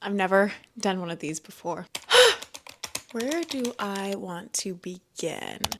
I've never done one of these before. Where do I want to begin?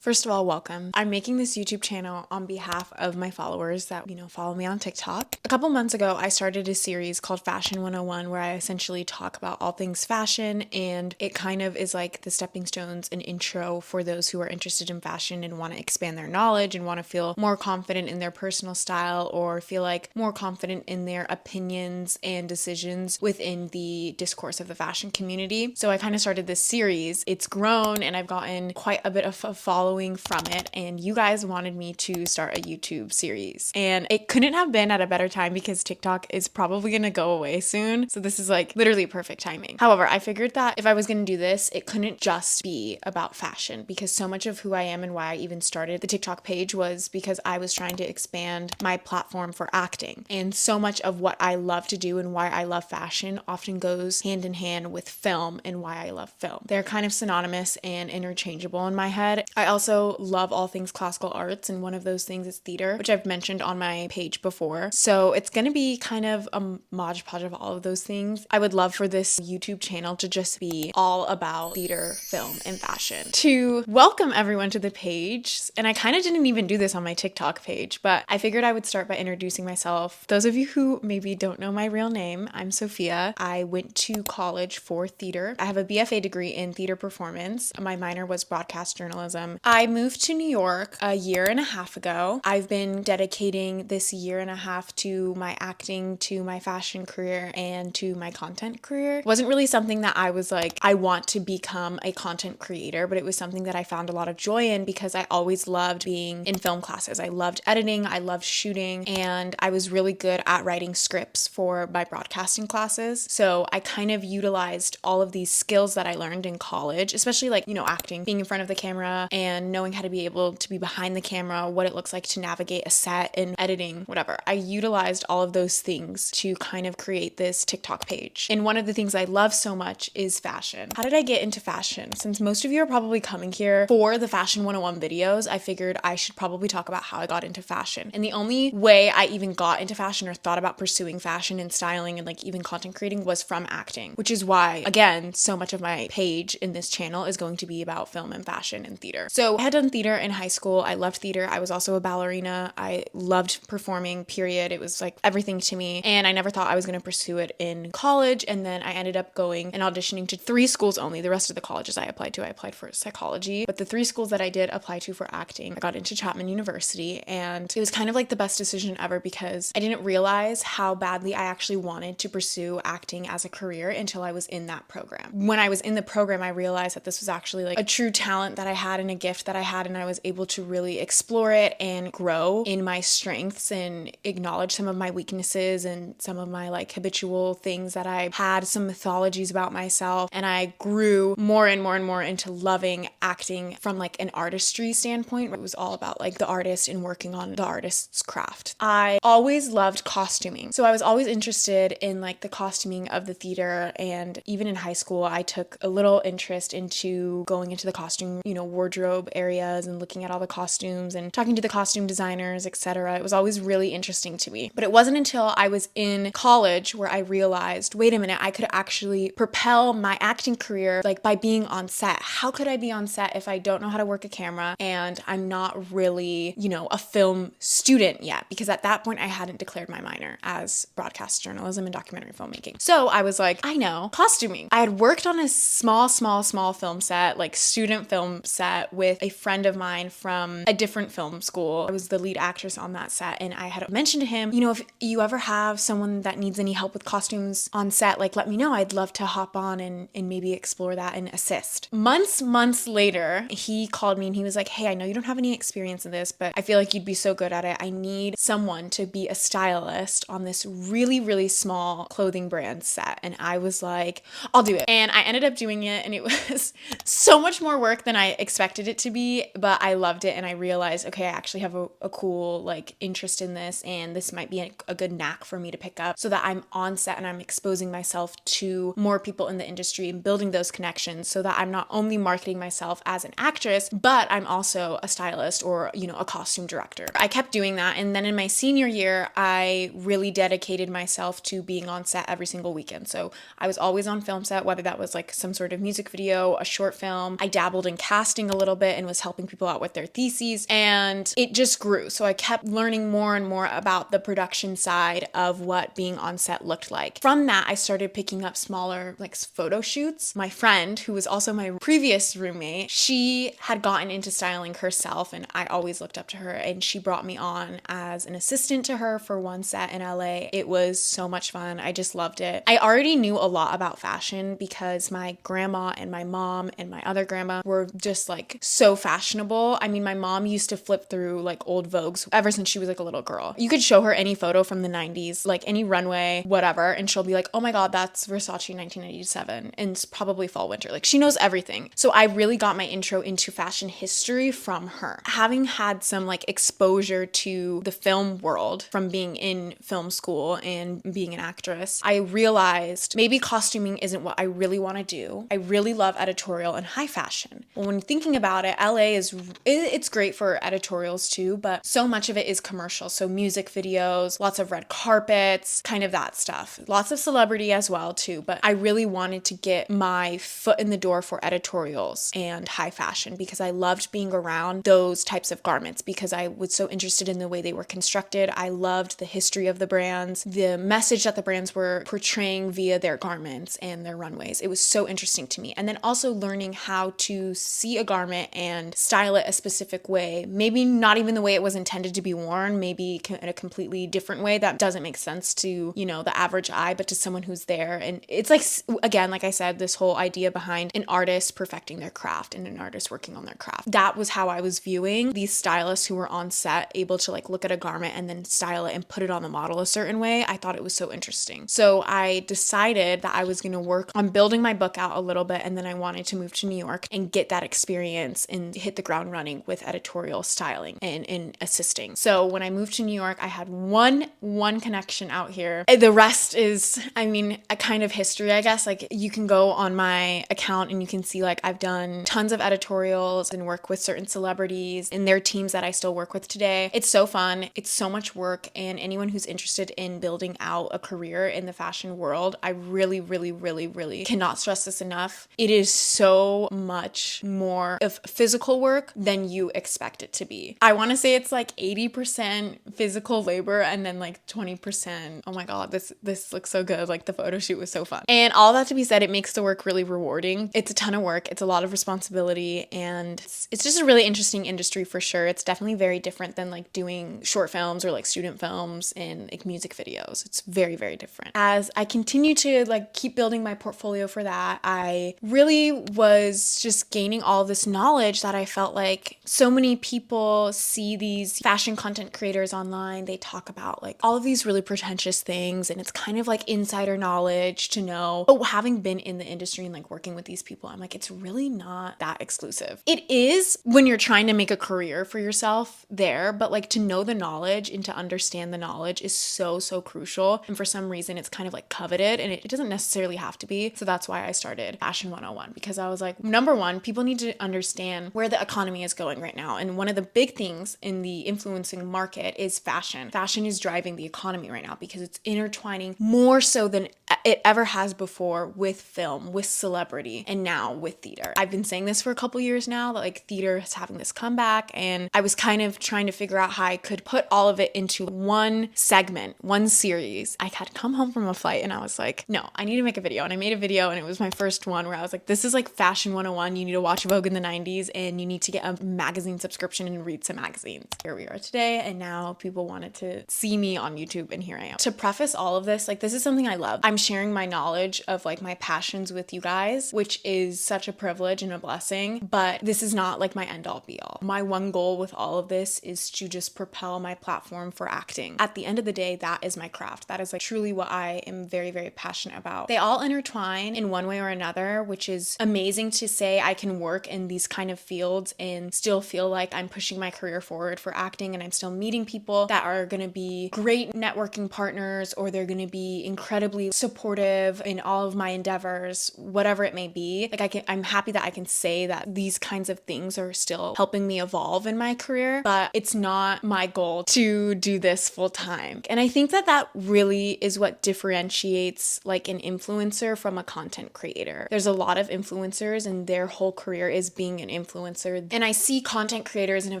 First of all, welcome. I'm making this YouTube channel on behalf of my followers that, follow me on TikTok. A couple months ago, I started a series called Fashion 101 where I essentially talk about all things fashion, and it kind of is like the stepping stones and intro for those who are interested in fashion and want to expand their knowledge and want to feel more confident in their personal style or feel like more confident in their opinions and decisions within the discourse of the fashion community. So I kind of started this series. It's grown and I've gotten quite a bit of a following from it, and you guys wanted me to start a YouTube series. And it couldn't have been at a better time because TikTok is probably gonna go away soon. So this is like literally perfect timing. However, I figured that if I was gonna do this, it couldn't just be about fashion, because so much of who I am and why I even started the TikTok page was because I was trying to expand my platform for acting. And so much of what I love to do and why I love fashion often goes hand in hand with film and why I love film. They're kind of synonymous and interchangeable in my head. I also love all things classical arts, and one of those things is theater, which I've mentioned on my page before. So it's going to be kind of a modge podge of all of those things. I would love for this YouTube channel to just be all about theater, film, and fashion. To welcome everyone to the page, and I kind of didn't even do this on my TikTok page, but I figured I would start by introducing myself. Those of you who maybe don't know my real name, I'm Sophia. I went to college for theater. I have a BFA degree in theater performance. My minor was broadcast journalism. I moved to New York a year and a half ago. I've been dedicating this year and a half to my acting, to my fashion career, and to my content career. It wasn't really something that I was like, I want to become a content creator, but it was something that I found a lot of joy in because I always loved being in film classes. I loved editing, I loved shooting, and I was really good at writing scripts for my broadcasting classes. So I kind of utilized all of these skills that I learned in college, especially like, acting, being in front of the camera and knowing how to be able to be behind the camera, what it looks like to navigate a set and editing, whatever. I utilized all of those things to kind of create this TikTok page. And one of the things I love so much is fashion. How did I get into fashion? Since most of you are probably coming here for the Fashion 101 videos, I figured I should probably talk about how I got into fashion. And the only way I even got into fashion or thought about pursuing fashion and styling and like even content creating was from acting, which is why, again, so much of my page in this channel is going to be about film and fashion and theater. So I had done theater in high school. I loved theater. I was also a ballerina. I loved performing, period. It was like everything to me. And I never thought I was going to pursue it in college. And then I ended up going and auditioning to 3 schools only. The rest of the colleges I applied for psychology. But the 3 schools that I did apply to for acting, I got into Chapman University. And it was kind of like the best decision ever because I didn't realize how badly I actually wanted to pursue acting as a career until I was in that program. When I was in the program, I realized that this was actually like a true talent that I had and a gift that I had, and I was able to really explore it and grow in my strengths and acknowledge some of my weaknesses and some of my like habitual things that I had, some mythologies about myself, and I grew more and more and more into loving acting from like an artistry standpoint. It was all about like the artist and working on the artist's craft. I always loved costuming, so I was always interested in like the costuming of the theater, and even in high school I took a little interest into going into the costume, wardrobe areas and looking at all the costumes and talking to the costume designers, etc. It was always really interesting to me. But it wasn't until I was in college where I realized, wait a minute, I could actually propel my acting career like by being on set. How could I be on set if I don't know how to work a camera and I'm not really, a film student yet? Because at that point I hadn't declared my minor as broadcast journalism and documentary filmmaking. So I was like, I know costuming. I had worked on a small film set, like student film set with a friend of mine from a different film school. I was the lead actress on that set, and I had mentioned to him, if you ever have someone that needs any help with costumes on set, like let me know. I'd love to hop on and maybe explore that and assist. Months later, he called me and he was like, hey, I know you don't have any experience in this, but I feel like you'd be so good at it. I need someone to be a stylist on this really, really small clothing brand set. And I was like, I'll do it. And I ended up doing it, and it was so much more work than I expected it to be, but I loved it. And I realized, okay, I actually have a cool like interest in this, and this might be a good knack for me to pick up, so that I'm on set and I'm exposing myself to more people in the industry and building those connections, so that I'm not only marketing myself as an actress, but I'm also a stylist or, you know, a costume director. I kept doing that. And then in my senior year, I really dedicated myself to being on set every single weekend. So I was always on film set, whether that was like some sort of music video, a short film. I dabbled in casting a little bit and was helping people out with their theses, and it just grew. So I kept learning more and more about the production side of what being on set looked like. From that, I started picking up smaller like photo shoots. My friend, who was also my previous roommate, she had gotten into styling herself, and I always looked up to her, and she brought me on as an assistant to her for one set in LA. It was so much fun. I just loved it. I already knew a lot about fashion because my grandma and my mom and my other grandma were just like so fashionable. I mean, my mom used to flip through like old Vogues ever since she was like a little girl. You could show her any photo from the 90s, like any runway, whatever, and she'll be like, oh my God, that's Versace 1997, and it's probably fall winter. Like, she knows everything. So I really got my intro into fashion history from her. Having had some like exposure to the film world from being in film school and being an actress, I realized maybe costuming isn't what I really want to do. I really love editorial and high fashion. When thinking about it, LA it's great for editorials too, but so much of it is commercial. So music videos, lots of red carpets, kind of that stuff. Lots of celebrity as well too, but I really wanted to get my foot in the door for editorials and high fashion because I loved being around those types of garments because I was so interested in the way they were constructed. I loved the history of the brands, the message that the brands were portraying via their garments and their runways. It was so interesting to me. And then also learning how to see a garment and style it a specific way, maybe not even the way it was intended to be worn, maybe in a completely different way that doesn't make sense to, you know, the average eye, but to someone who's there. And it's like, again, like I said, this whole idea behind an artist perfecting their craft and an artist working on their craft. That was how I was viewing these stylists who were on set, able to like look at a garment and then style it and put it on the model a certain way. I thought it was so interesting. So I decided that I was going to work on building my book out a little bit, and then I wanted to move to New York and get that experience and hit the ground running with editorial styling and assisting. So when I moved to New York, I had one connection out here. The rest is, I mean, a kind of history, I guess. Like, you can go on my account and you can see like I've done tons of editorials and work with certain celebrities and their teams that I still work with today. It's so fun. It's so much work. And anyone who's interested in building out a career in the fashion world, I really, really, really, really cannot stress this enough. It is so much more of physical work than you expect it to be. I want to say it's like 80% physical labor and then like 20%, oh my God, this looks so good. Like, the photo shoot was so fun. And all that to be said, it makes the work really rewarding. It's a ton of work. It's a lot of responsibility, and it's just a really interesting industry for sure. It's definitely very different than like doing short films or like student films and like music videos. It's very, very different. As I continue to like keep building my portfolio for that, I really was just gaining all this knowledge that I felt like so many people see these fashion content creators online. They talk about like all of these really pretentious things, and it's kind of like insider knowledge to know. But having been in the industry and like working with these people, I'm like, it's really not that exclusive. It is when you're trying to make a career for yourself there, but like to know the knowledge and to understand the knowledge is so, so crucial. And for some reason, it's kind of like coveted, and it doesn't necessarily have to be. So that's why I started Fashion 101, because I was like, number one, people need to understand where the economy is going right now. And one of the big things in the influencing market is fashion. Fashion is driving the economy right now because it's intertwining more so than it ever has before with film, with celebrity, and now with theater. I've been saying this for a couple years now, that like theater is having this comeback, and I was kind of trying to figure out how I could put all of it into one segment, one series. I had come home from a flight and I was like, no, I need to make a video. And I made a video, and it was my first one where I was like, this is like Fashion 101. You need to watch Vogue in the 90s, and you need to get a magazine subscription and read some magazines. Here we are today, and now people wanted to see me on YouTube, and here I am. To preface all of this, like, this is something I love. I'm sharing my knowledge of like my passions with you guys, which is such a privilege and a blessing, but this is not like my end all be all. My one goal with all of this is to just propel my platform for acting. At the end of the day, that is my craft. That is like truly what I am very, very passionate about. They all intertwine in one way or another, which which is amazing to say I can work in these kind of fields and still feel like I'm pushing my career forward for acting, and I'm still meeting people that are going to be great networking partners, or they're going to be incredibly supportive in all of my endeavors, whatever it may be. Like I'm happy that I can say that these kinds of things are still helping me evolve in my career, but it's not my goal to do this full time. And I think that that really is what differentiates like an influencer from a content creator. There's a lot of influencers and their whole career is being an influencer. And I see content creators in a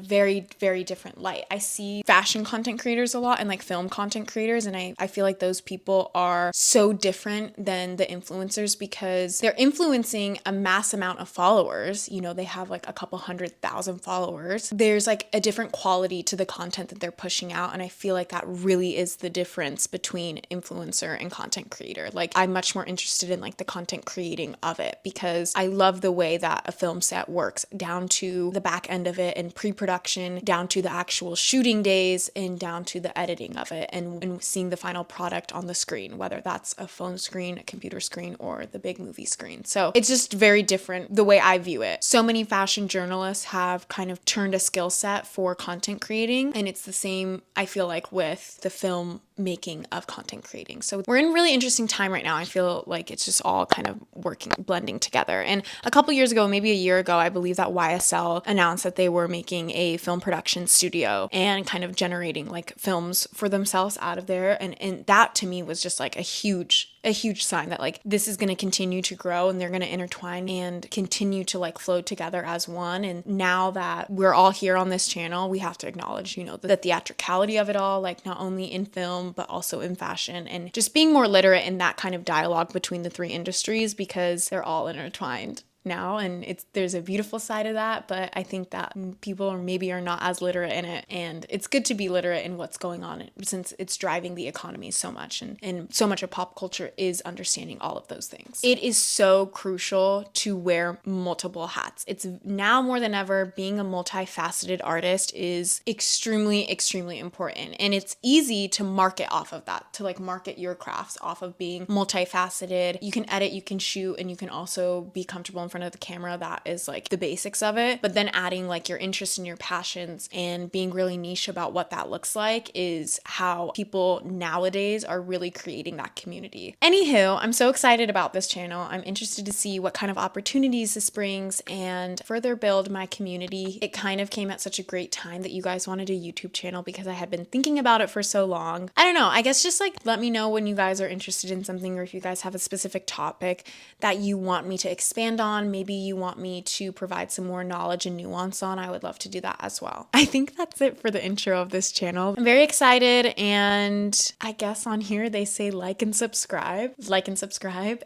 very, very different light. I see fashion content creators a lot and like film content creators. And I feel like those people are so different than the influencers because they're influencing a mass amount of followers. You know, they have like a couple 100,000 followers. There's like a different quality to the content that they're pushing out. And I feel like that really is the difference between influencer and content creator. Like I'm much more interested in like the content creating of it because I love the way that a film set works down to the back end of it and pre-production, down to the actual shooting days and down to the editing of it and seeing the final product on the screen, whether that's a phone screen, a computer screen, or the big movie screen. So it's just very different the way I view it. So many fashion journalists have kind of turned a skill set for content creating, and it's the same, I feel like, with the film making of content creating. So we're in a really interesting time right now. I feel like it's just all kind of blending together. And a couple years ago, maybe a year ago, I believe that YSL announced that they were making a film production studio and kind of generating like films for themselves out of there. And that to me was just like a huge sign that like this is going to continue to grow and they're going to intertwine and continue to like flow together as one. And now that we're all here on this channel, we have to acknowledge, you know, the theatricality of it all, like not only in film, but also in fashion, and just being more literate in that kind of dialogue between the three industries because they're all intertwined now, and there's a beautiful side of that, but I think that people are not as literate in it, and it's good to be literate in what's going on since it's driving the economy so much, and so much of pop culture is understanding all of those things. It is so crucial to wear multiple hats. It's now more than ever, being a multifaceted artist is extremely, extremely important, and it's easy to market off of that, to like market your crafts off of being multifaceted. You can edit, you can shoot, and you can also be comfortable in front of the camera. That is like the basics of it, but then adding like your interests and your passions and being really niche about what that looks like is how people nowadays are really creating that community. Anywho, I'm so excited about this channel. I'm interested to see what kind of opportunities this brings and further build my community. It kind of came at such a great time that you guys wanted a YouTube channel because I had been thinking about it for so long. I don't know, I guess just like let me know when you guys are interested in something, or if you guys have a specific topic that you want me to expand on, maybe you want me to provide some more knowledge and nuance on, I would love to do that as well. I think that's it for the intro of this channel. I'm very excited, and I guess on here they say like and subscribe,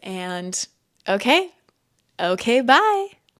and okay, bye.